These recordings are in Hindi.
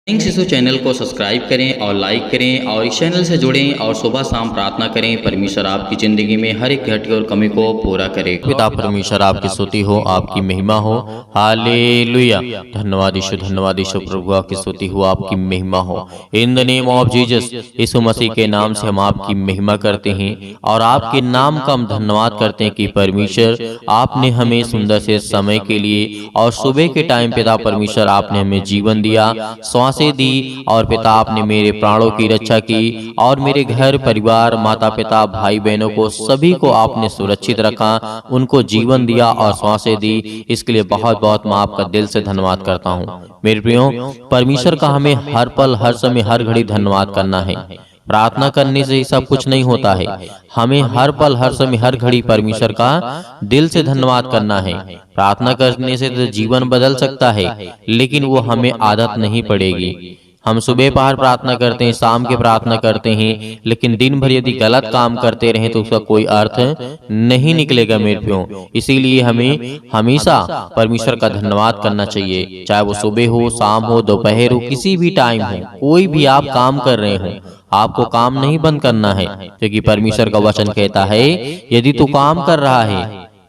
किंग शिशु चैनल को सब्सक्राइब करें और लाइक करें और इस चैनल से जुड़ें और सुबह शाम प्रार्थना करें। परमेश्वर आपकी ज़िंदगी में हर एक घटी और कमी को पूरा करे। पिता परमेश्वर आपकी स्तुति हो, आपकी महिमा हो। हालेलुया। धन्यवाद यीशु प्रभु आपकी स्तुति हो, आपकी महिमा हो। In the name of Jesus, यीशु मसीह के नाम से हम आपकी महिमा करते हैं और आपके नाम का हम धन्यवाद करते हैं कि परमेश्वर आपने हमें सुंदर से समय के लिए और सुबह के टाइम पिता परमेश्वर आपने हमें जीवन दिया, सांसें दी और पिता आपने मेरे प्राणों की रक्षा की और मेरे घर परिवार माता पिता भाई बहनों को सभी को आपने सुरक्षित रखा, उनको जीवन दिया और सांसें दी। इसके लिए बहुत बहुत मैं आपका दिल से धन्यवाद करता हूँ। मेरे प्रियो, परमेश्वर का हमें हर पल हर समय हर घड़ी धन्यवाद करना है। प्रार्थना करने से ही सब कुछ नहीं होता है, हमें हर पल हर समय हर घड़ी परमेश्वर का दिल से धन्यवाद करना है। प्रार्थना करने से तो जीवन बदल सकता है, लेकिन वो हमें आदत नहीं पड़ेगी। हम सुबह पहर प्रार्थना करते हैं, शाम के प्रार्थना करते हैं, लेकिन दिन भर यदि गलत काम करते रहें तो उसका कोई अर्थ नहीं निकलेगा मेरे प्रियो। इसीलिए हमें हमेशा परमेश्वर का धन्यवाद करना चाहिए, चाहे वो सुबह हो, शाम हो, दोपहर हो, किसी भी टाइम हो, कोई भी आप काम कर रहे हो, आपको काम नहीं बंद करना है, क्योंकि परमेश्वर का वचन कहता है यदि तू काम कर रहा है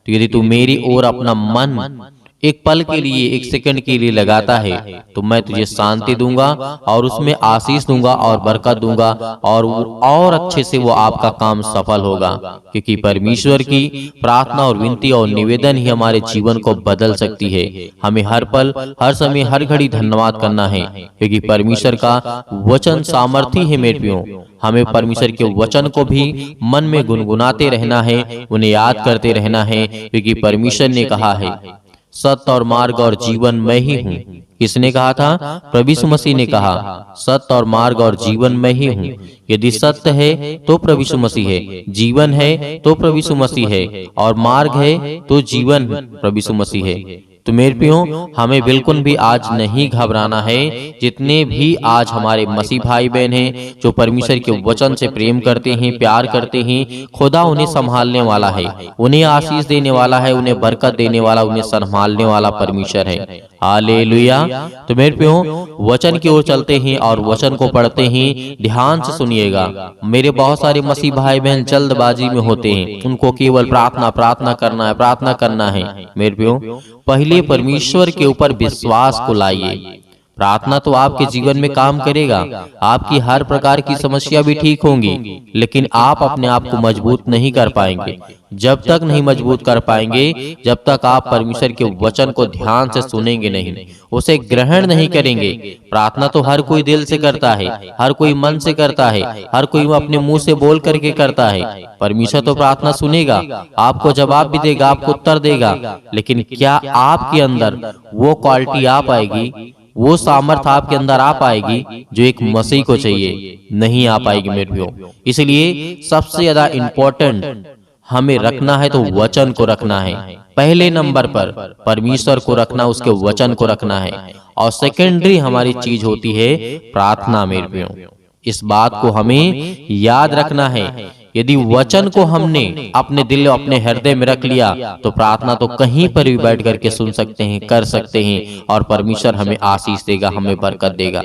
तो यदि तू मेरी ओर अपना मन एक पल के लिए एक सेकंड के लिए लगाता है तो मैं तुझे शांति दूंगा और उसमें आशीष दूंगा और बरकत दूंगा और अच्छे से वो आपका काम सफल होगा। क्योंकि परमेश्वर की प्रार्थना और विनती और निवेदन ही हमारे जीवन को बदल सकती है। हमें हर पल हर समय हर घड़ी धन्यवाद करना है, क्योंकि परमेश्वर का वचन सामर्थी है मेरे प्रियो। हमें परमेश्वर के वचन को भी मन में गुनगुनाते रहना है, उन्हें याद करते रहना है, क्योंकि परमेश्वर ने कहा है सत्य और मार्ग और जीवन मैं ही हूँ। किसने कहा था? प्रभु यीशु मसीह ने कहा सत्य और मार्ग और जीवन मैं ही हूँ। यदि सत्य है तो प्रभु यीशु मसीह है, जीवन है तो प्रभु यीशु मसीह है, और मार्ग है तो जीवन प्रभु यीशु मसीह है। तो मेरे प्रियो, हमें बिल्कुल भी आज नहीं घबराना है। जितने भी आज हमारे मसीह भाई बहन हैं जो परमेश्वर के वचन से प्रेम करते हैं, प्यार करते हैं, खुदा उन्हें संभालने वाला है, उन्हें आशीष देने वाला है, उन्हें बरकत देने वाला, उन्हें संभालने वाला परमेश्वर है। हालेलुया। तो मेरे प्रियो, वचन की ओर चलते हैं और वचन को पढ़ते हैं। ध्यान से सुनिएगा। मेरे बहुत सारे मसीह भाई बहन जल्दबाजी में होते हैं, उनको केवल प्रार्थना करना है। मेरे प्रियो, पहले परमेश्वर के ऊपर विश्वास को लाइए। प्रार्थना तो आपके जीवन में काम करेगा, आपकी हर प्रकार की समस्या भी ठीक होंगी, लेकिन आप अपने आप को मजबूत नहीं कर पाएंगे। जब तक नहीं मजबूत कर पाएंगे, जब तक आप परमेश्वर के वचन को ध्यान से सुनेंगे नहीं, उसे ग्रहण नहीं करेंगे। प्रार्थना तो हर कोई दिल से करता है, हर कोई मन से करता है, हर कोई अपने मुंह से बोल करके करता है। परमेश्वर तो प्रार्थना सुनेगा, आपको जवाब भी देगा, आपको उत्तर देगा, लेकिन क्या आपके अंदर वो क्वालिटी आ पाएगी, वो सामर्थ आपके अंदर आ पाएगी जो एक मसीह को चाहिए? नहीं आ पाएगी मेरे प्रियो। इसलिए सबसे ज्यादा इंपॉर्टेंट हमें रखना है तो वचन को रखना है। पहले नंबर पर परमेश्वर को रखना, उसके वचन को रखना है, और सेकेंडरी हमारी चीज होती है प्रार्थना मेरे प्रियो। इस बात को हमें याद रखना है। यदि वचन को हमने अपने दिल अपने हृदय में रख लिया तो प्रार्थना तो कहीं पर भी बैठ करके सुन सकते हैं, कर सकते हैं, और परमेश्वर हमें आशीष देगा, हमें बरकत देगा।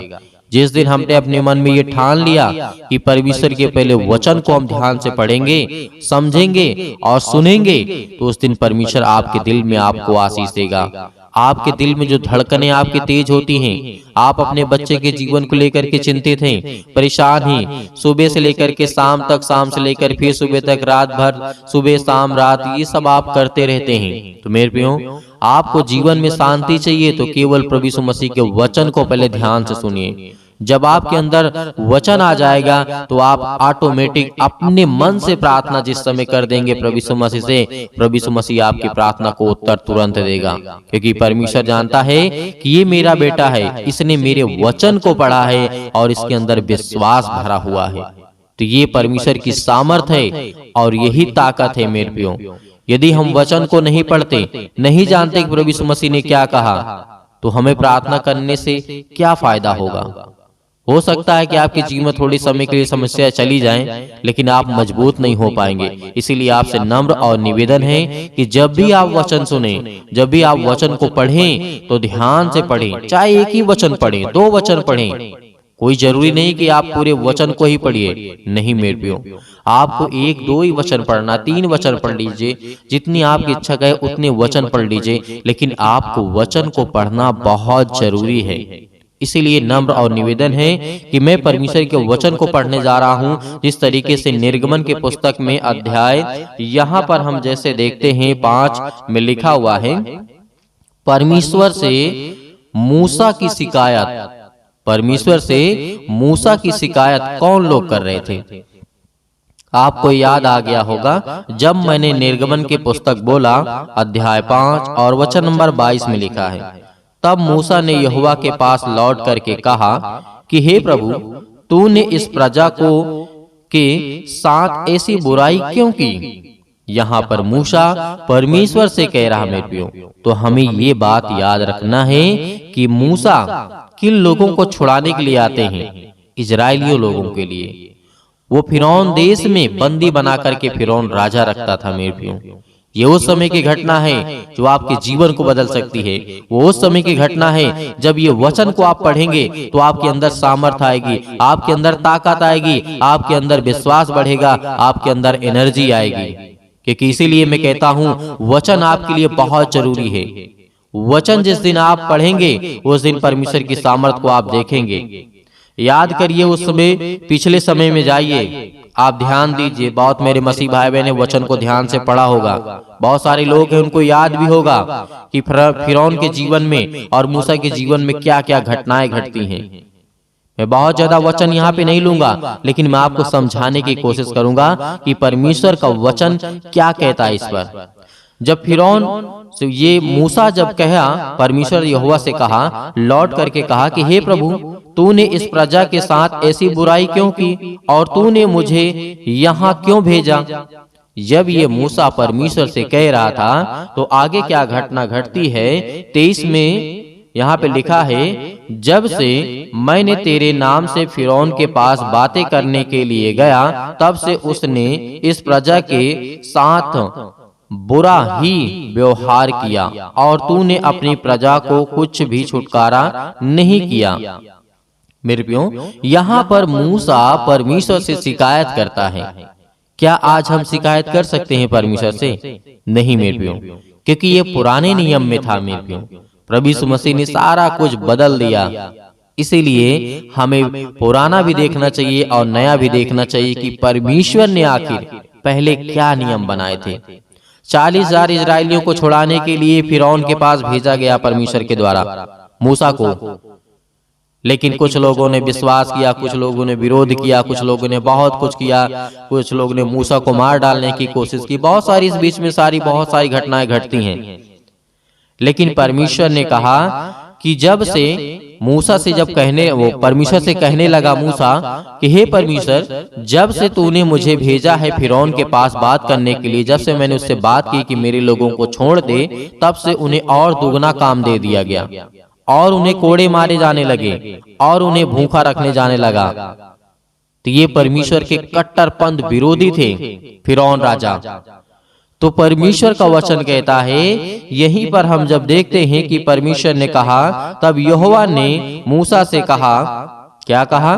जिस दिन हमने अपने मन में ये ठान लिया कि परमेश्वर के पहले वचन को हम ध्यान से पढ़ेंगे, समझेंगे और सुनेंगे, तो उस दिन परमेश्वर आपके दिल में आपको आशीष देगा। आपके दिल में जो धड़कनें आपकी तेज होती हैं, आप अपने बच्चे के जीवन को लेकर के चिंतित हैं, परेशान हैं, सुबह से लेकर के शाम तक, शाम से लेकर फिर सुबह तक, रात भर, सुबह शाम रात, ये सब आप करते रहते हैं। तो मेरे प्रियो, आपको जीवन में शांति चाहिए तो केवल प्रभु यीशु मसीह के वचन को पहले ध्यान से सुनिए। जब आपके अंदर वचन आ जाएगा तो आप ऑटोमेटिक अपने मन से प्रार्थना जिस समय कर देंगे प्रभु यीशु मसीह से, प्रभु यीशु मसीह आपकी प्रार्थना को उत्तर तुरंत देगा। क्योंकि परमेश्वर जानता है कि ये मेरा बेटा है, इसने मेरे वचन को पढ़ा है और इसके अंदर विश्वास भरा हुआ है। तो ये परमेश्वर की सामर्थ है और यही ताकत है मेरे प्रियो। यदि हम वचन को नहीं पढ़ते, नहीं जानते कि प्रभु यीशु मसीह ने क्या कहा, तो हमें प्रार्थना करने से क्या फायदा होगा? हो सकता है कि आपके जीवन में थोड़ी समय के लिए समस्याएं चली जाएं, लेकिन आप मजबूत नहीं हो पाएंगे। इसीलिए आपसे नम्र और निवेदन है कि जब भी आप वचन सुने, जब भी आप वचन को पढ़ें तो ध्यान से पढ़ें। चाहे एक ही वचन पढ़ें, 2 वचन पढ़ें, कोई जरूरी नहीं कि आप पूरे वचन को ही पढ़िए। नहीं मेरे प्रियो, आपको 1-2 ही वचन पढ़ना, 3 वचन पढ़ लीजिए, जितनी आपकी इच्छा कहे उतने वचन पढ़ लीजिए, लेकिन आपको वचन को पढ़ना बहुत जरूरी है। इसीलिए नम्र और निवेदन है कि मैं परमेश्वर के वचन को पढ़ने जा रहा हूं, जिस तरीके से निर्गमन के पुस्तक में अध्याय यहाँ पर हम जैसे देखते हैं 5 में लिखा हुआ है, परमेश्वर से मूसा की शिकायत। परमेश्वर से मूसा की शिकायत कौन लोग कर रहे थे? आपको याद आ गया होगा जब मैंने निर्गमन के पुस्तक बोला अध्याय 5 और वचन नंबर 22 में लिखा है, तब मूसा ने यहोवा के पास लौट करके कहा कि हे प्रभु, तूने इस प्रजा को के साथ ऐसी बुराई क्यों की? यहाँ पर मूसा परमेश्वर से कह रहा मेरे प्रियो। तो हमें ये बात याद रखना है कि मूसा किन लोगों को छुड़ाने के लिए आते हैं? इजराइलियों लोगों के लिए। वो फिरौन देश में बंदी बना करके फिरौन राजा रखता था मेरे प्रियो। ये उस समय की घटना है जो आपके जीवन को बदल सकती है। वो उस समय की घटना है जब ये वचन को आप पढ़ेंगे तो आपके अंदर सामर्थ आएगी, आपके अंदर ताकत आएगी, आपके अंदर विश्वास बढ़ेगा, आपके अंदर एनर्जी आएगी। क्योंकि इसीलिए मैं कहता हूँ वचन आपके लिए बहुत जरूरी है। वचन जिस दिन आप पढ़ेंगे उस दिन परमेश्वर की सामर्थ को आप देखेंगे। याद करिए उस समय, पिछले समय में जाइए, आप ध्यान दीजिए। बहुत मेरे मसीह भाई बहन ने वचन को ध्यान से पढ़ा होगा। बहुत सारे लोग हैं उनको याद भी होगा कि फिरौन के जीवन में और मूसा के जीवन में क्या क्या घटनाएं घटती हैं। मैं बहुत ज्यादा वचन यहाँ पे नहीं लूंगा, लेकिन मैं आपको समझाने की कोशिश करूंगा कि परमेश्वर का वचन क्या कहता है इस पर। जब फिरौन ये मूसा जब कहा, परमेश्वर यहोवा से कहा, लौट करके कहा कि हे प्रभु, तूने इस प्रजा के साथ ऐसी बुराई क्यों की और तूने मुझे यहाँ क्यों भेजा? जब ये मूसा परमेश्वर से कह रहा था तो आगे क्या घटना घटती है? 23 में यहाँ पे लिखा है, जब से मैंने तेरे नाम से फिरौन के पास बातें करने के लिए गया, तब से उसने इस प्रजा के साथ बुरा ही व्यवहार किया और तूने अपनी प्रजा को कुछ भी छुटकारा नहीं किया। मेरे प्रियो, यहाँ पर मूसा परमेश्वर से शिकायत करता है। क्या आज हम शिकायत कर सकते हैं परमेश्वर से? नहीं मेरे प्रियो, क्योंकि ये पुराने नियम में था मेरे प्रियो। प्रभु यीशु मसीह ने सारा कुछ बदल दिया। इसीलिए हमें पुराना भी देखना चाहिए और नया भी देखना चाहिए कि परमेश्वर ने आखिर पहले क्या नियम बनाए थे। 40,000 इजरायलियों को छुड़ाने के लिए फिरौन के पास भेजा गया परमेश्वर के द्वारा मूसा को, लेकिन कुछ लोगों ने विश्वास किया, कुछ लोगों ने विरोध किया, कुछ लोगों ने बहुत कुछ किया, कुछ लोगों ने मूसा को मार डालने की कोशिश की। बहुत सारी इस बीच में बहुत सारी घटनाएं घटती हैं। लेकिन परमेश्वर ने कहा कि जब से मूसा से वो परमेश्वर से कहने लगा मूसा कि हे परमेश्वर, जब से तूने मुझे भेजा है फिरौन के पास बात करने के लिए, जब से मैंने उससे बात की कि मेरे लोगों को छोड़ दे, तब से उन्हें और दुगना काम दे दिया गया और उन्हें कोड़े मारे जाने लगे और उन्हें भूखा रखने जाने लगा। तो ये परमेश्वर के कट्टरपंथ विरोधी थे फिरौन राजा। तो परमेश्वर का वचन कहता है, यहीं पर हम जब देखते हैं कि परमेश्वर ने कहा, तब यहोवा ने मूसा से कहा, क्या कहा?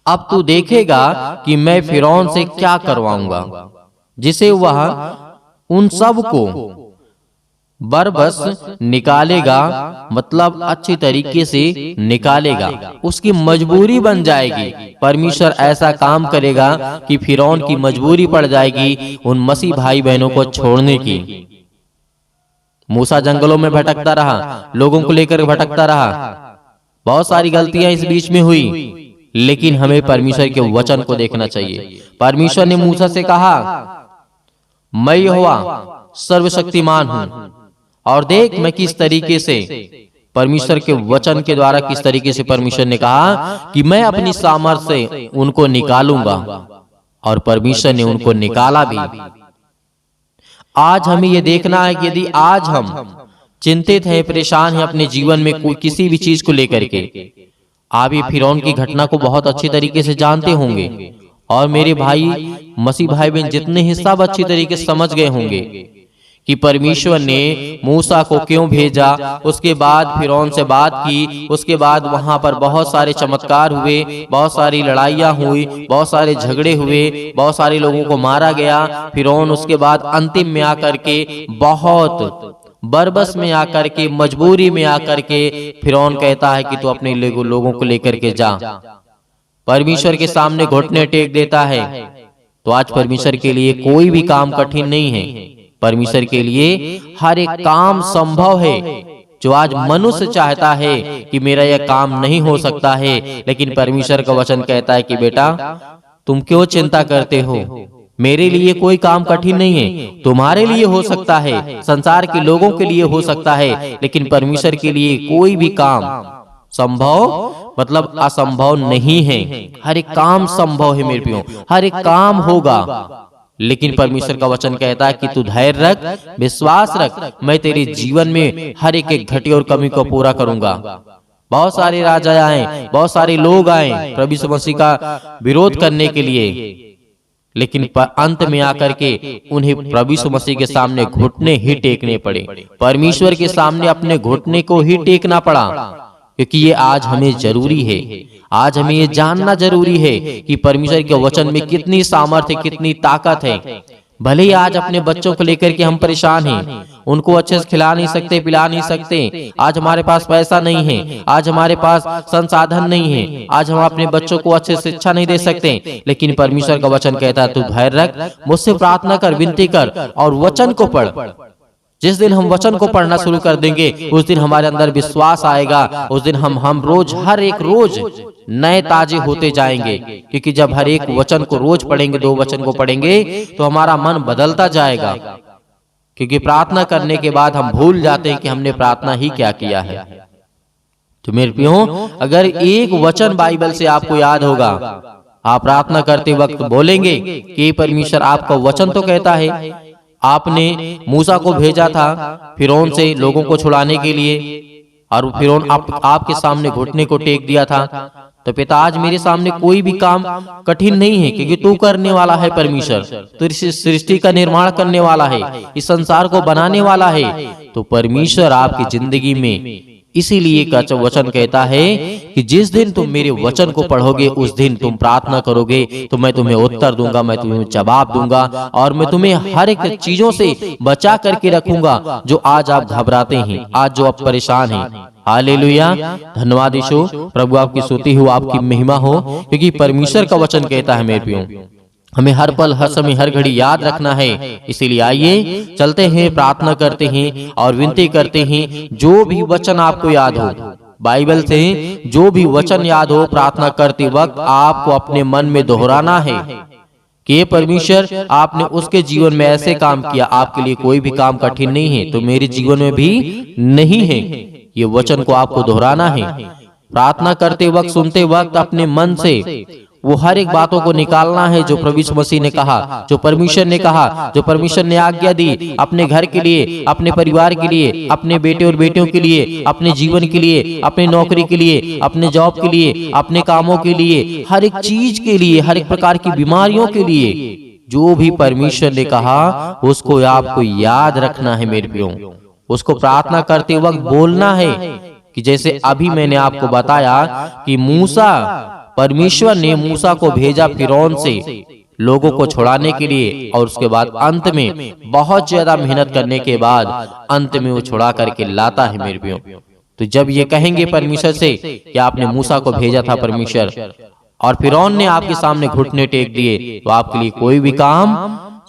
अब तू देखेगा कि मैं फिरौन से क्या करवाऊंगा, जिसे वह उन सब को बरबस निकालेगा, मतलब अच्छी तरीके से निकालेगा। उसकी मजबूरी बन जाएगी। परमेश्वर ऐसा काम करेगा कि फिरौन की मजबूरी पड़ जाएगी उन मसीह भाई बहनों को छोड़ने की। मूसा जंगलों में भटकता रहा, लोगों को लेकर भटकता रहा, बहुत सारी गलतियां इस बीच में हुई, लेकिन हमें परमेश्वर के वचन को देखना चाहिए। परमेश्वर ने मूसा से कहा, मैं यहोवा सर्वशक्तिमान हूं, और देख मैं किस तरीके से परमेश्वर के वचन के द्वारा किस तरीके से परमेश्वर ने कहा कि मैं अपनी सामर्थ से उनको निकालूंगा, और परमेश्वर ने उनको निकाला भी। आज हमें यह देखना है कि यदि आज हम चिंतित हैं, परेशान हैं अपने जीवन में कोई किसी भी चीज को लेकर के, आप ये फिरौन की घटना को बहुत अच्छी तरीके से जानते होंगे और मेरे भाई मसीह भाई बहन जितने ही सब अच्छी तरीके से समझ गए होंगे कि परमेश्वर ने मूसा को क्यों भेजा। उसके बाद फिरौन से बात की, उसके बाद वहां पर बहुत सारे चमत्कार हुए, बहुत सारी लड़ाइयां हुई, बहुत सारे झगड़े हुए, बहुत सारे लोगों को मारा गया। फिरौन उसके बाद अंतिम में आकर के बहुत बरबस में आकर के, मजबूरी में आकर के फिरौन कहता है कि तू अपने लोगों को लेकर के जा। परमेश्वर के सामने घुटने टेक देता है। तो आज परमेश्वर के लिए कोई भी काम कठिन नहीं है। परमेश्वर के लिए हर एक काम संभव है। जो आज मनुष्य चाहता है कि मेरा यह काम नहीं हो सकता है, लेकिन परमेश्वर का वचन कहता है कि बेटा तुम क्यों चिंता करते हो, मेरे लिए कोई काम कठिन नहीं है। तुम्हारे लिए हो सकता है, संसार के लोगों के लिए हो सकता है, लेकिन परमेश्वर के लिए कोई भी काम संभव मतलब असंभव नहीं है। हर एक काम संभव है मेरे प्रियो, हर एक काम होगा। लेकिन परमेश्वर का वचन कहता है कि तू धैर्य रख, विश्वास रख, मैं तेरे जीवन में हर एक घटी और कमी को पूरा करूंगा। बहुत सारे राजा आए, बहुत सारे लोग आए प्रभु यीशु मसीह का विरोध करने के लिए, लेकिन अंत में आकर के उन्हें प्रभु यीशु मसीह के सामने घुटने ही टेकने पड़े। परमेश्वर के सामने अपने घुटने को ही टेकना पड़ा, क्योंकि ये आज हमें जरूरी है। आज हमें ये जानना जरूरी है कि परमेश्वर के वचन में कितनी सामर्थ्य, कितनी ताकत है। भले ही आज अपने बच्चों को लेकर के हम परेशान हैं, उनको अच्छे से खिला नहीं सकते, पिला नहीं सकते, आज हमारे पास पैसा नहीं है, आज हमारे पास संसाधन नहीं है, आज हम अपने बच्चों को अच्छे से शिक्षा नहीं दे सकते, लेकिन परमेश्वर का वचन कहता है तू धैर्य रख, मुझसे प्रार्थना कर, विनती कर और वचन को पढ़। जिस दिन हम वचन को पढ़ना शुरू कर देंगे उस दिन हमारे अंदर विश्वास आएगा। उस दिन हम रोज, हर एक रोज नए ताजे होते जाएंगे, क्योंकि जब हर एक वचन को रोज पढ़ेंगे, 2 वचन को पढ़ेंगे, तो हमारा मन बदलता जाएगा। क्योंकि प्रार्थना करने के बाद हम भूल जाते हैं कि हमने प्रार्थना ही क्या किया है। तो मेरे प्रियो, अगर एक वचन बाइबल से आपको याद होगा, आप प्रार्थना करते वक्त बोलेंगे कि परमेश्वर आपका वचन तो कहता है, आपने मूसा को भेजा था फिरौन से लोगों को छुड़ाने के लिए, और फिरौन आपके सामने घुटने को टेक दिया था। तो पिता आज मेरे सामने कोई भी काम कठिन नहीं है, क्योंकि तू करने वाला है परमेश्वर, तू इस सृष्टि का निर्माण करने वाला है, इस संसार को बनाने वाला है। तो परमेश्वर आपकी जिंदगी में इसीलिए का वचन कहता है कि जिस दिन तुम मेरे वचन को पढ़ोगे, उस दिन तुम प्रार्थना करोगे तो मैं तुम्हें उत्तर दूंगा, मैं तुम्हें जवाब दूंगा, और मैं तुम्हें हर एक चीजों से बचा करके रखूंगा जो आज आप घबराते हैं, आज जो आप परेशान हैं। हालेलुया, धन्यवाद यीशु। प्रभु आपकी स्तुति हो, आपकी महिमा हो, क्योंकि परमेश्वर का वचन कहता है मेरे प्रियो, हमें हर पल, हर समय, हर घड़ी याद रखना है। इसीलिए आइए चलते हैं, प्रार्थना करते हैं और विनती करते हैं। जो भी वचन आपको याद हो, बाइबल से जो भी वचन याद हो, प्रार्थना करते वक्त आपको अपने मन में दोहराना है कि ये परमेश्वर आपने उसके जीवन में ऐसे काम किया, आपके लिए कोई भी काम कठिन नहीं है, तो मेरे जीवन में भी नहीं है। ये वचन को आपको दोहराना है। प्रार्थना करते वक्त, सुनते वक्त अपने मन से वो हर एक बातों को निकालना है जो प्रभु यीशु मसीह ने कहा, जो परमेश्वर ने कहा, जो परमेश्वर ने आज्ञा दी, अपने घर के लिए, अपने परिवार के लिए, अपने बेटे और बेटियों के लिए, अपने जीवन के लिए, अपने नौकरी के लिए, अपने जॉब के लिए, अपने कामों के लिए, हर एक चीज के लिए, हर एक प्रकार की बीमारियों के लिए, जो भी परमेश्वर ने कहा उसको आपको याद रखना है मेरे प्रियो। उसको प्रार्थना करते वक्त बोलना है कि जैसे अभी मैंने आपको बताया कि मूसा, परमेश्वर ने मूसा को भेजा फिरौन से लोगों को छुड़ाने के लिए, और उसके बाद अंत में बहुत ज्यादा मेहनत करने के बाद अंत में वो छुड़ा करके लाता है मेरे प्रियो। तो जब ये कहेंगे परमेश्वर से कि आपने मूसा को भेजा था परमेश्वर, और फिरौन ने आपके सामने घुटने टेक दिए, तो आपके लिए कोई भी काम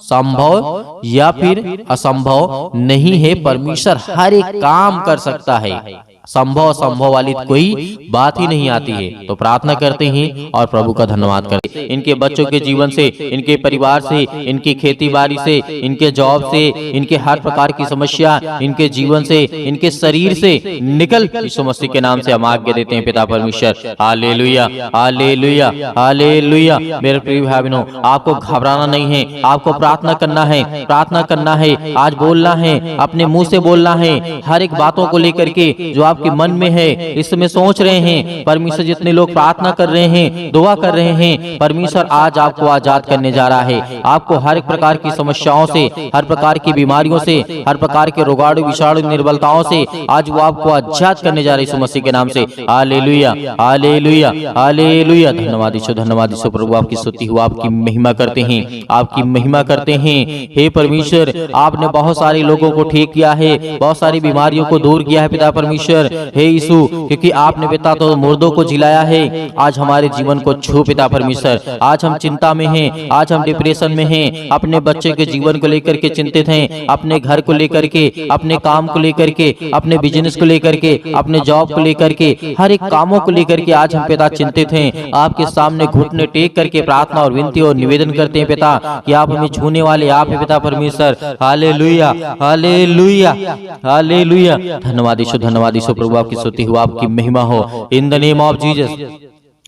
संभव या फिर असंभव नहीं है। परमेश्वर हर एक काम कर सकता है, संभव असंभव वाली कोई बात ही नहीं आती है। तो प्रार्थना करते हैं और प्रभु का धन्यवाद करते हैं। इनके बच्चों के जीवन से, इनके परिवार से, इनकी खेती बाड़ी से, इनके जॉब से, इनके हर प्रकार की समस्या, इनके जीवन से, इनके शरीर से निकल यीशु मसीह के नाम से हम आज्ञा देते हैं पिता परमेश्वर। हालेलुया, हालेलुया, हालेलुया। मेरे प्रिय भाई बहनों, आपको घबराना नहीं है, आपको प्रार्थना करना है, प्रार्थना करना है, आज बोलना है, अपने मुंह से बोलना है, हर एक बातों को लेकर के जो आपके मन में है, इस समय सोच रहे हैं। परमेश्वर जितने लोग प्रार्थना कर रहे हैं, दुआ कर रहे हैं, परमेश्वर आज आपको आजाद करने जा रहा है। आपको हर एक प्रकार की समस्याओं से, हर प्रकार की बीमारियों से, हर प्रकार के रोगाणु विषाणु निर्बलताओं से आज वो आपको आजाद करने जा रहे हैं यीशु मसीह के नाम से। हालेलुया, हालेलुया, हालेलुया। धन्यवाद यीशु, धन्यवाद यीशु। प्रभु आपकी स्तुति हो, आपकी महिमा करते हैं, आपकी महिमा करते हैं। हे परमेश्वर, आपने बहुत सारे लोगों को ठीक किया है, बहुत सारी बीमारियों को दूर किया है पिता परमेश्वर। हे यीशु, क्योंकि आपने पिता तो मुर्दों को जिलाया है, आज हमारे जीवन को छू पिता परमेश्वर। आज हम चिंता में हैं, आज हम डिप्रेशन में हैं, अपने बच्चे के जीवन को लेकर के चिंतित हैं, अपने घर को लेकर के, अपने काम को लेकर के, अपने बिजनेस को लेकर के, अपने जॉब को लेकर के, हर एक कामों को लेकर के आज हम पिता चिंतित हैं। आपके सामने घुटने टेक करके प्रार्थना और विनती और निवेदन करते हैं पिता कि आप हमें छूने वाले आप हैं पिता परमेश्वर। हालेलुया, हालेलुया, हालेलुया। धन्यवाद यीशु, धन्यवाद यीशु। प्रभु आपकी स्तुति हो, आपकी महिमा हो। In the name of Jesus,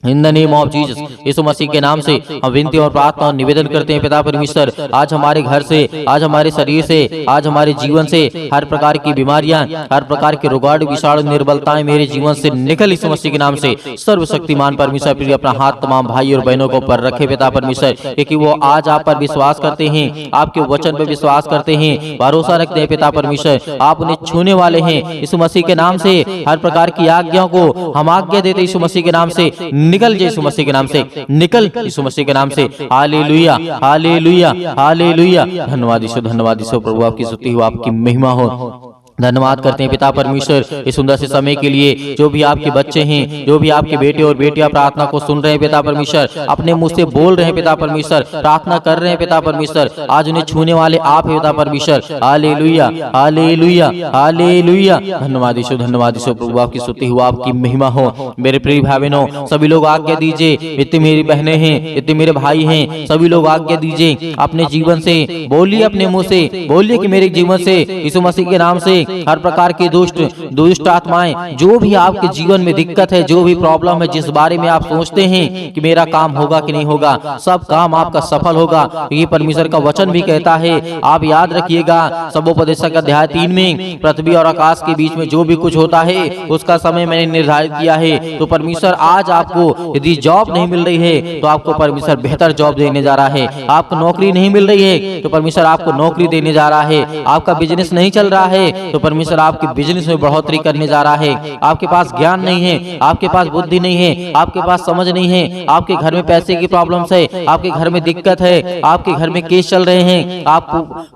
in the name of Jesus, यीशु मसीह के नाम से हम विनती और प्रार्थना और निवेदन करते हैं पिता परमेश्वर। आज हमारे घर से, आज हमारे शरीर से, आज हमारे जीवन से हर प्रकार की बीमारियां, हर प्रकार के रोगाणु विषाणु निर्बलताएं मेरे जीवन से निकल यीशु मसीह के नाम से। सर्वशक्तिमान परमेश्वर प्रिय अपना हाथ तमाम भाई और बहनों को पर रखे पिता परमेश्वर, क्योंकि वो आज आप पर विश्वास करते हैं, आपके वचन पर विश्वास करते हैं, भरोसा रखते हैं पिता परमेश्वर। आप उन्हें छूने वाले हैं यीशु मसीह के नाम से। हर प्रकार की आज्ञाओं को हम आज्ञा देते यीशु मसीह के नाम से, निकल जाए यीशु मसीह के नाम से, निकल यीशु मसीह के नाम से। हालेलुया, हालेलुया, हालेलुया। धन्यवाद यीशु, धन्यवाद यीशु। प्रभु आपकी स्तुति हो, आपकी महिमा हो। धन्यवाद करते हैं पिता परमेश्वर इस सुंदर से समय के लिए। जो भी आपके बच्चे हैं, जो भी आपके बेटे और बेटियां प्रार्थना को सुन रहे हैं पिता परमेश्वर, अपने मुंह से बोल रहे हैं पिता परमेश्वर, प्रार्थना कर रहे हैं पिता परमेश्वर, आज उन्हें छूने वाले आप हैं पिता परमेश्वर। हालेलुया, हालेलुया, हालेलुया। धन्यवाद यीशु, धन्यवाद यीशु। प्रभु आपकी स्तुति हो, आपकी महिमा हो। मेरे प्रिय भाई बहनों, सभी लोग आज्ञा दीजिए, इतनी मेरी बहनें हैं, इतने मेरे भाई हैं, सभी लोग आज्ञा दीजिए अपने जीवन से, बोलिए अपने मुंह से, बोलिए कि मेरे जीवन से यीशु मसीह के नाम से हर प्रकार की दुष्ट आत्माएं, जो भी आपके जीवन में दिक्कत है, जो भी प्रॉब्लम है, जिस बारे में आप सोचते हैं कि मेरा काम होगा कि नहीं होगा, सब काम आपका सफल होगा। ये परमेश्वर का वचन भी कहता है। आप याद रखिएगा, सबोपदेशक अध्याय 3 में, पृथ्वी और आकाश के बीच में जो भी कुछ होता है उसका समय मैंने निर्धारित किया है। तो परमेश्वर आज आपको, यदि जॉब नहीं मिल रही है तो आपको परमेश्वर बेहतर जॉब देने जा रहा है। आपको नौकरी नहीं मिल रही है तो परमेश्वर आपको नौकरी देने जा रहा है। आपका बिजनेस नहीं चल रहा है तो परमेश्वर आपके बिजनेस में बढ़ोतरी करने जा रहा है। आपके पास ज्ञान नहीं है, आपके पास बुद्धि नहीं है, आपके पास समझ नहीं है, आपके घर में पैसे की प्रॉब्लम्स है, आपके घर में दिक्कत है, आपके घर में केस चल रहे हैं, आप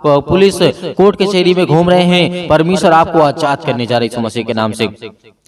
पुलिस कोर्ट कचहरी में घूम रहे हैं, परमेश्वर आपको आजाद करने जा रहे हैं यीशु मसीह के नाम से।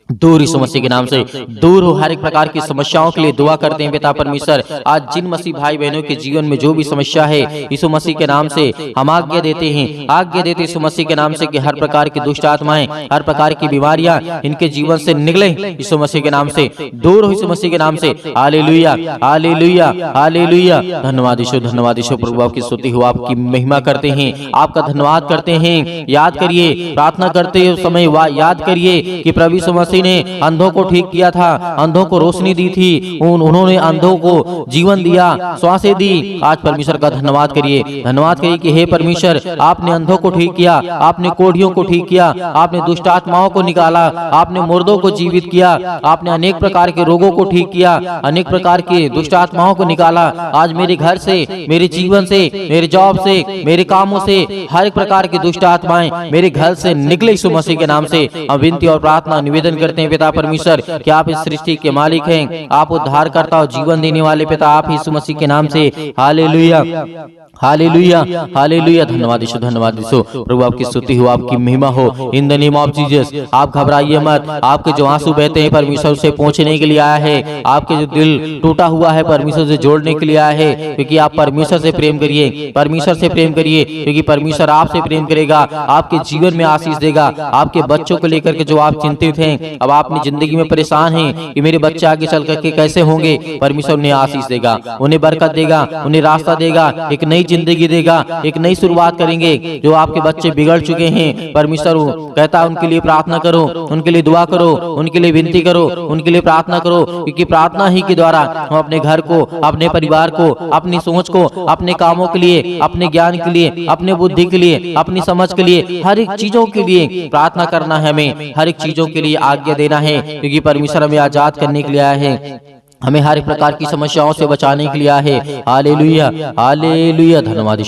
दूर यीशु मसीह के नाम से दूर हो हर एक प्रकार की समस्याओं के लिए दुआ करते हैं पिता परमेश्वर। आज जिन मसीह भाई बहनों के जीवन में जो भी समस्या है यीशु मसीह के नाम से हम आज्ञा देते हैं, आज्ञा देते यीशु मसीह के नाम से कि हर प्रकार की दुष्ट आत्माएं, हर प्रकार की बीमारियां इनके जीवन से निकले यीशु मसीह के नाम से, दूर हो यीशु मसीह के नाम से। हालेलुया, हालेलुया, हालेलुया। धन्यवाद यीशु, धन्यवाद यीशु। प्रभु आपकी स्तुति हो, आपकी महिमा करते हैं, आपका धन्यवाद करते हैं। याद करिए, प्रार्थना करते समय याद करिए कि प्रभु यीशु मसीह ने अंधों को ठीक किया था, अंधों को रोशनी दी थी, उन्होंने अंधों को जीवन दिया, श्वासें दी। आज परमेश्वर का धन्यवाद करिए, धन्यवाद करिए कि हे परमेश्वर, आपने अंधों को ठीक किया, आपने कोढ़ियों को ठीक किया, आपने दुष्ट आत्माओं को निकाला, आपने मुर्दों को जीवित किया, आपने अनेक प्रकार के रोगों को ठीक किया, अनेक प्रकार के दुष्ट आत्माओं को निकाला। आज मेरे घर से, मेरे जीवन से, मेरे जॉब से, मेरे कामों से हर एक प्रकार की दुष्ट आत्माएं मेरे घर से निकले यीशु मसीह के नाम से। हम विनती और प्रार्थना निवेदन करते हैं पिता परमेश्वर कि आप इस सृष्टि के मालिक हैं, आप उद्धारकर्ता और जीवन देने वाले पिता आप यीशु मसीह के नाम से। हालेलुया, हालेलुया, हालेलुया। धन्यवाद यीशु, धन्यवाद यीशु। प्रभु आपकी स्तुति हो, आपकी महिमा हो। In the name of Jesus. आप घबराइए मत, आपके जो आंसू बहते हैं परमेश्वर से पहुंचने के लिए आया है, आपके जो दिल टूटा हुआ है परमेश्वर से जोड़ने के लिए आया है, क्योंकि आप परमेश्वर से प्रेम करिए, परमेश्वर से प्रेम करिए, क्योंकि परमेश्वर आपसे प्रेम करेगा, आपके जीवन में आशीष देगा। आपके बच्चों को लेकर के जो आप चिंतित हैं, अब आप अपनी जिंदगी में परेशान हैं कि मेरे बच्चे आगे चल करके कैसे होंगे, परमेश्वर उन्हें आशीष देगा, उन्हें बरकत देगा, उन्हें रास्ता देगा, एक नई जिंदगी देगा, एक नई शुरुआत करेंगे। जो आपके बच्चे बिगड़ चुके हैं, परमेश्वर कहता है उनके लिए प्रार्थना करो, उनके लिए दुआ करो, उनके लिए विनती करो, उनके लिए प्रार्थना करो, क्योंकि प्रार्थना ही के द्वारा हम अपने घर को, अपने परिवार को, अपनी सोच को, अपने कामों के लिए, अपने ज्ञान के लिए, अपने बुद्धि के लिए, अपनी समझ के लिए, हर एक चीजों के लिए प्रार्थना करना है, हमें हर एक चीजों के लिए आज्ञा देना है, क्योंकि परमेश्वर हमें आजाद करने के लिए आया है, हमें हर एक प्रकार की समस्याओं से बचाने के लिए है। हालेलुया, हालेलुया, धन्यवाद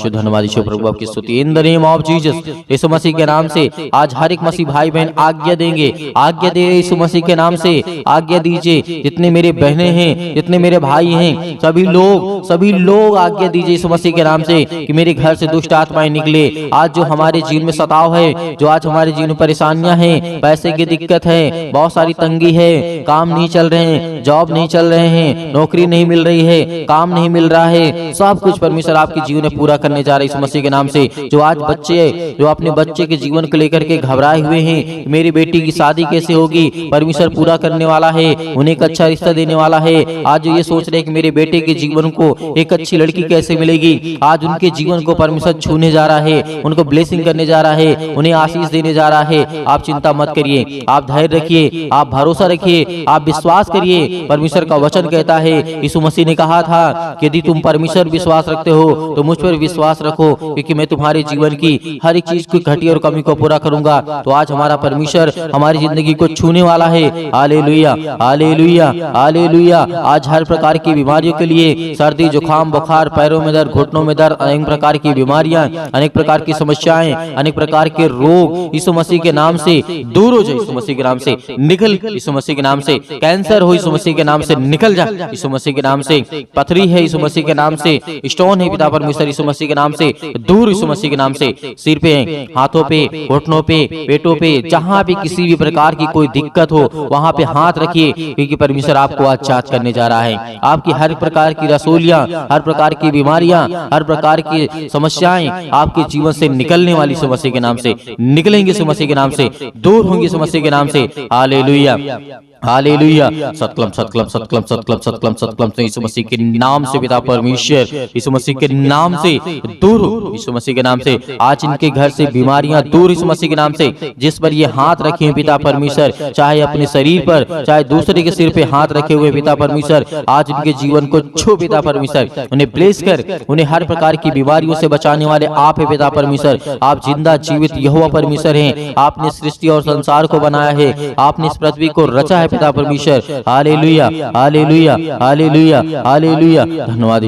यीशु, प्रभु आपकी स्तुति। In the name of Jesus, यीशु मसीह के नाम से आज हर एक मसीह भाई बहन आज्ञा देंगे, आज्ञा दे यीशु मसीह के नाम से आज्ञा दीजिए। जितने मेरे बहनें हैं, जितने मेरे भाई हैं, सभी लोग आज्ञा दीजिए यीशु मसीह के नाम से कि मेरे घर से दुष्ट आत्माएं निकले। आज जो हमारे जीवन में सताव है, जो आज हमारे जीवन में परेशानियां हैं, पैसे की दिक्कत है, बहुत सारी तंगी है, काम नहीं चल रहे हैं, जॉब नहीं चल रहे हैं, नौकरी नहीं मिल रही है, काम नहीं मिल रहा है, सब कुछ परमेश्वर आपके जीवन में पूरा करने जा रहे हैं यीशु मसीह के नाम से। जो आज बच्चे, जो अपने बच्चे के जीवन को लेकर के घबराए हुए हैं, मेरी बेटी की शादी कैसे होगी, परमेश्वर पूरा करने वाला है, उन्हें एक अच्छा रिश्ता देने वाला है। आज जो ये सोच रहे हैं कि मेरे बेटे के जीवन को एक अच्छी लड़की कैसे मिलेगी, आज उनके जीवन को परमेश्वर छूने जा रहा है, उनको ब्लेसिंग करने जा रहा है, उन्हें आशीष देने जा रहा है। आप चिंता मत करिए, आप धैर्य रखिए, आप भरोसा रखिए, आप विश्वास करिए। परमेश्वर का वचन कहता है, यीशु मसीह ने कहा था कि यदि तुम परमेश्वर विश्वास रखते हो तो मुझ पर विश्वास रखो, क्योंकि मैं तुम्हारे जीवन की हर एक चीज की घटी और कमी को पूरा करूंगा। तो आज हमारा परमेश्वर हमारी जिंदगी को छूने वाला है। हालेलुया, हालेलुया, हालेलुया। आज हर प्रकार की बीमारियों के लिए, सर्दी, जुकाम, बुखार, पैरों में दर्द, घुटनों में दर्द, अनेक प्रकार की बीमारियां, अनेक प्रकार की समस्याएं, अनेक प्रकार के रोग यीशु मसीह के नाम से दूर हो जाए, यीशु मसीह के नाम से निकल, यीशु मसीह के नाम से कैंसर हो, यीशु मसीह के नाम से निकल जा, यीशु मसीह के नाम से पथरी है, यीशु मसीह के नाम से स्टोन है, पिता परमेश्वर यीशु मसीह के नाम से दूर, यीशु मसीह के नाम से। सिर पे, हाथों पे, घुटनों पे, पेटों पे, जहां भी किसी भी प्रकार की कोई दिक्कत हो वहां पे हाथ रखिए, क्योंकि परमेश्वर आपको आजाद करने जा रहा है। आपकी हर प्रकार की रसोलियां, हर प्रकार की बीमारियां, हर प्रकार की समस्याएं आपके जीवन से निकलने वाली यीशु मसीह के नाम से निकलेंगे, यीशु मसीह के नाम से दूर होंगे, यीशु मसीह के नाम से। हालेलुया, हालेलुया, सतकलम सतकलम सतकलम सतकलम सतकलम सतकलम से यीशु मसीह के नाम से पिता परमेश्वर यीशु मसीह के नाम से दूर हो, यीशु मसीह के नाम से। आज इनके घर से बीमारियां दूर, यीशु मसीह के नाम से। जिस पर ये हाथ रखे हैं पिता परमेश्वर, चाहे अपने शरीर पर, चाहे दूसरे के सिर पे हाथ रखे हुए पिता परमेश्वर, आज इनके जीवन को छू पिता परमेश्वर, उन्हें ब्लेस कर, उन्हें हर प्रकार की बीमारियों से बचाने वाले आप है पिता परमेश्वर। आप जिंदा जीवित यहोवा परमेश्वर हैं। आपने सृष्टि और संसार को बनाया है, आपने इस पृथ्वी को रचा है पिता परमेश्वर। हालेलुया, हालेलुया, हालेलुया, हालेलुया। धन्यवाद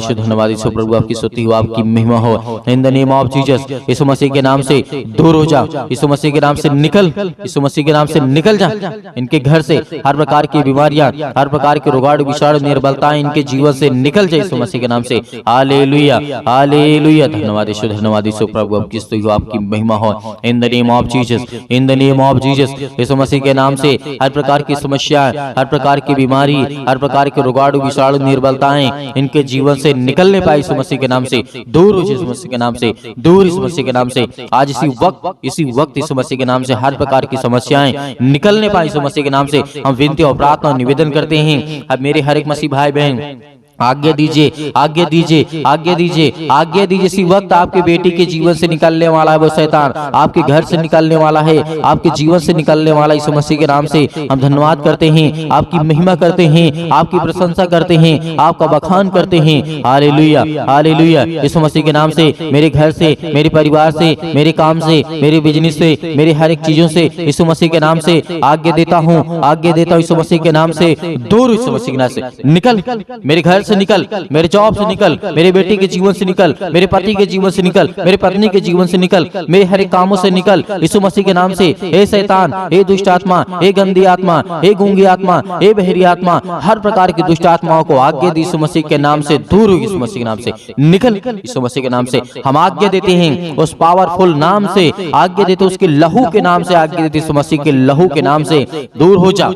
यीशु, प्रभु आपकी स्तुति हो, आपकी महिमा हो। In the name of Jesus, यीशु मसीह के नाम से दूर हो जा, यीशु मसीह के नाम से निकल, यीशु मसीह के नाम से निकल जा। इनके घर से हर प्रकार की बीमारियां, हर प्रकार के रोगाणु, विषाणु, निर्बलताएं इनके जीवन से निकल जाए, यीशु मसीह के नाम से। हालेलुया, हालेलुया। धन्यवाद यीशु, प्रभु आपकी स्तुति हो, आपकी महिमा हो। In the name of Jesus, in the name of Jesus, यीशु मसीह के नाम से हर प्रकार की समस्या, हर प्रकार की बीमारी, हर प्रकार के रोगाणु, विषाणु, निर्बलताएं इनके जीवन से निकलने पाए, यीशु मसीह के नाम से दूर हो, यीशु मसीह के नाम से दूर, यीशु मसीह के नाम से। आज इसी वक्त यीशु मसीह के नाम से हर प्रकार की समस्याएं निकलने पाए, यीशु मसीह के नाम से। हम विनती और प्रार्थना निवेदन करते हैं। अब मेरे हर एक मसीह भाई बहन आज्ञा दीजिए, आज्ञा दीजिए, आज्ञा दीजिए, आज्ञा दीजिए। इसी वक्त आपके बेटी के जीवन से निकलने वाला है वो शैतान, आपके घर से निकलने वाला है, आपके जीवन से निकलने वाला, यीशु मसीह के नाम से हम धन्यवाद करते हैं, आपकी महिमा करते हैं, आपकी प्रशंसा करते हैं, आपका बखान करते हैं। Hallelujah, hallelujah. यीशु मसीह के नाम से मेरे घर से, मेरे परिवार से, मेरे काम से, मेरे बिजनेस से, मेरे हर एक चीजों से यीशु मसीह के नाम से आज्ञा देता हूँ, आज्ञा देता हूँ यीशु मसीह के नाम से दूर, यीशु मसीह के नाम से निकल, मेरे घर से निकल, मेरे जॉब से निकल, मेरे बेटे के जीवन से निकल, मेरे पति के जीवन से निकल, मेरे पत्नी के जीवन से निकल, मेरे हर एक कामों से निकल, यीशु मसीह के नाम से। हे शैतान, हे दुष्ट आत्मा, हे गंदी आत्मा, हे गूंगी आत्मा, हे बहरी आत्मा, हर प्रकार की दुष्ट आत्माओं को आज्ञा दी, यीशु मसीह के नाम से दूर हो, यीशु मसीह के नाम से निकल, यीशु मसीह के नाम से हम आज्ञा देते हैं। उस पावरफुल नाम से आज्ञा देते, उसके लहू के नाम से आज्ञा देते, यीशु मसीह के लहू के नाम से दूर हो जा,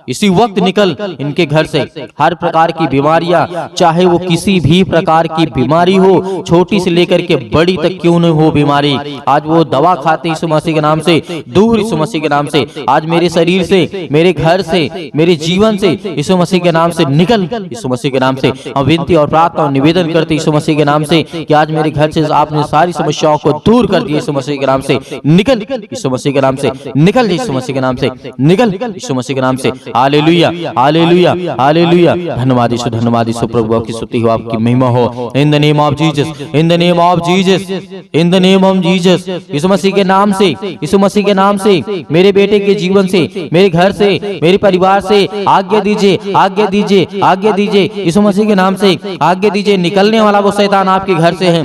इसी वक्त निकल इनके घर से। हर प्रकार की बीमारियां, चाहे वो किसी भी प्रकार की बीमारी हो, छोटी से लेकर के बड़ी तक क्यों न हो बीमारी, आज वो दवा खाते यीशु मसीह के नाम से दूर, यीशु मसीह के नाम से आज मेरे शरीर से, मेरे घर से, मेरे जीवन से यीशु मसीह के नाम से निकल, यीशु मसीह के नाम से हम विनती और प्रार्थना और निवेदन करते यीशु मसीह के नाम से कि आज मेरे घर से आपने सारी समस्याओं को दूर कर दिया, यीशु मसीह के नाम से निकल, यीशु मसीह के नाम से निकल, यीशु मसीह के नाम से निकल, यीशु मसीह के नाम से। हालेलुया, हालेलुया, हालेलुया। धन्यवाद यीशु, धन्यवाद यीशु, प्रभु आपकी स्तुति हो, आपकी महिमा हो। In the name of Jesus, in the name of Jesus, in the name of Jesus, यीशु मसीह के नाम से, यीशु मसीह के नाम से मेरे बेटे के जीवन से, मेरे घर से, मेरे परिवार से आज्ञा दीजिए, आज्ञा दीजिए, आज्ञा दीजिए, यीशु मसीह के नाम से आज्ञा दीजिए। निकलने वाला वो शैतान आपके घर से है,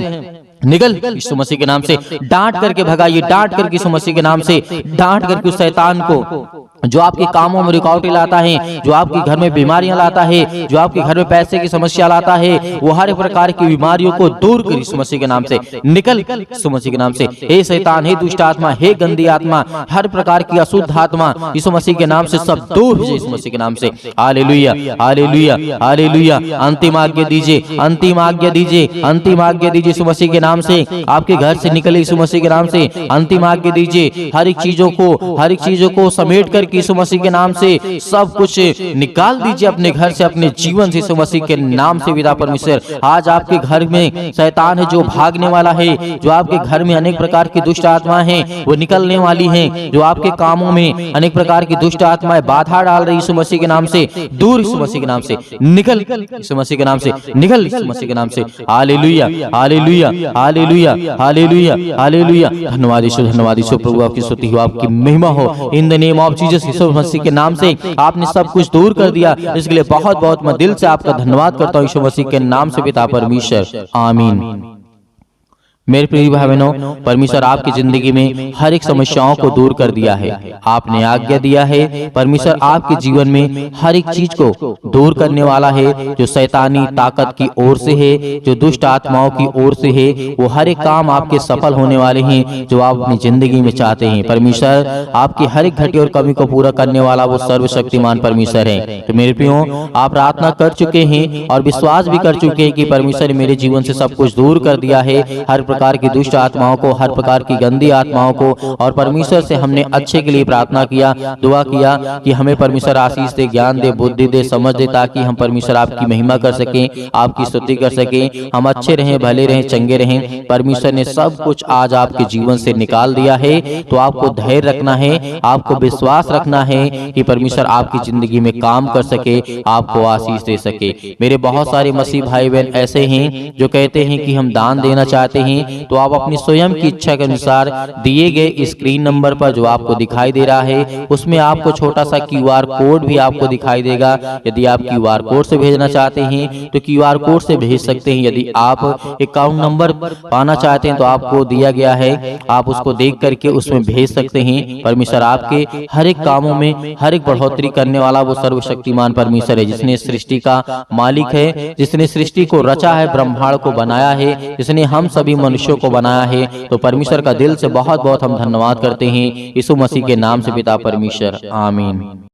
निकल यीशु मसीह के नाम से, डांट करके भगाइए, डांट करके यीशु मसीह के नाम से डांट करके उस शैतान को जो आपके कामों में रुकावटें लाता है, जो आपके घर में बीमारियां लाता है, जो आपके घर में पैसे की समस्या लाता है, वो हर प्रकार की बीमारियों को दूर कर यीशु मसीह के नाम से निकल, यीशु मसीह के नाम से। हे शैतान, हे दुष्ट आत्मा, हे गंदी आत्मा, हर प्रकार की अशुद्ध आत्मा यीशु मसीह के नाम से सब दूर हो जाए यीशु मसीह के नाम से। हालेलुया, हालेलुया, हालेलुया। अंतिम आज्ञा दीजिए, अंतिम आज्ञा दीजिए, अंतिम आज्ञा दीजिए यीशु मसीह के नाम से, आपके घर से निकले यीशु मसीह के नाम से। अंतिम आज्ञा दीजिए, हर एक चीजों को समेट कर यीशु मसीह के नाम से सब कुछ निकाल दीजिए अपने घर से, अपने जीवन से यीशु मसीह के नाम से। पिता परमेश्वर, आज आपके घर में शैतान है जो भागने वाला है, जो आपके घर में अनेक प्रकार की दुष्ट आत्माएं हैं वो निकलने वाली हैं, जो आपके कामों में अनेक प्रकार की दुष्ट आत्माएं बाधा डाल रही यीशु मसीह के नाम से दूर, यीशु मसीह के नाम से निकल, यीशु मसीह के नाम से निकल, यीशु मसीह के नाम से। हालेलुया, हालेलुया, हालेलुया, हालेलुया, हालेलुया। धन्यवाद यीशु, धन्यवाद यीशु, प्रभु आपकी स्तुति हो, आपकी महिमा हो। In the name of Jesus, यीशु मसीह के नाम से आपने सब कुछ दूर कर दिया, इसके लिए बहुत बहुत मैं दिल से आपका धन्यवाद करता हूँ यीशु मसीह के नाम से पिता परमेश्वर, आमीन। मेरे प्रिय भाई बहनों, परमेश्वर आपकी जिंदगी में हर एक समस्याओं को दूर कर दिया है, आपने आज्ञा दिया है। परमेश्वर आपके जीवन में हर एक चीज को दूर करने वाला है, जो शैतानी ताकत की ओर से है, जो दुष्ट आत्माओं की ओर से है, वो हर एक काम आपके सफल होने वाले हैं जो आप अपनी जिंदगी में चाहते हैं। परमेश्वर आपकी हर एक घटी और कमी को पूरा करने वाला वो सर्वशक्तिमान परमेश्वर है। तो मेरे प्रियो, आप प्रार्थना कर चुके हैं और विश्वास भी कर चुके हैं कि परमेश्वर ने मेरे जीवन से सब कुछ दूर कर दिया है, हर प्रकार की दुष्ट आत्माओं को, हर प्रकार की गंदी आत्माओं को। और परमेश्वर से हमने अच्छे के लिए प्रार्थना किया, दुआ किया कि हमें परमेश्वर आशीष दे, ज्ञान दे, बुद्धि दे, समझ दे, ताकि हम परमेश्वर आपकी महिमा कर सकें, आपकी स्तुति कर सकें, हम अच्छे रहें, भले रहें, चंगे रहें। परमेश्वर ने सब कुछ आज आपके जीवन से निकाल दिया है, तो आपको धैर्य रखना है, आपको विश्वास रखना है कि परमेश्वर आपकी जिंदगी में काम कर सके, आपको आशीष दे सके। मेरे बहुत सारे मसीह भाई बहन ऐसे हैं जो कहते हैं कि हम दान देना चाहते हैं, तो आप अपनी स्वयं की इच्छा के अनुसार दिए गए स्क्रीन नंबर पर जो आपको दिखाई दे रहा है, उसमें आपको छोटा सा QR कोड भी आपको दिखाई देगा। यदि आप QR कोड से भेजना चाहते हैं तो QR कोड से भेज सकते हैं। यदि आप अकाउंट नंबर पाना चाहते हैं तो आपको दिया गया है, आप उसको देख करके उसमें भेज सकते हैं। परमेश्वर आपके हर एक कामों में हर एक बढ़ोतरी करने वाला वो सर्वशक्तिमान परमेश्वर है, जिसने सृष्टि का मालिक है, जिसने सृष्टि को रचा है, ब्रह्मांड को बनाया है, जिसने हम सभी मनुष्यों को बनाया है। तो परमेश्वर का दिल से बहुत बहुत हम धन्यवाद करते हैं यीशु मसीह के नाम से पिता परमेश्वर, आमीन।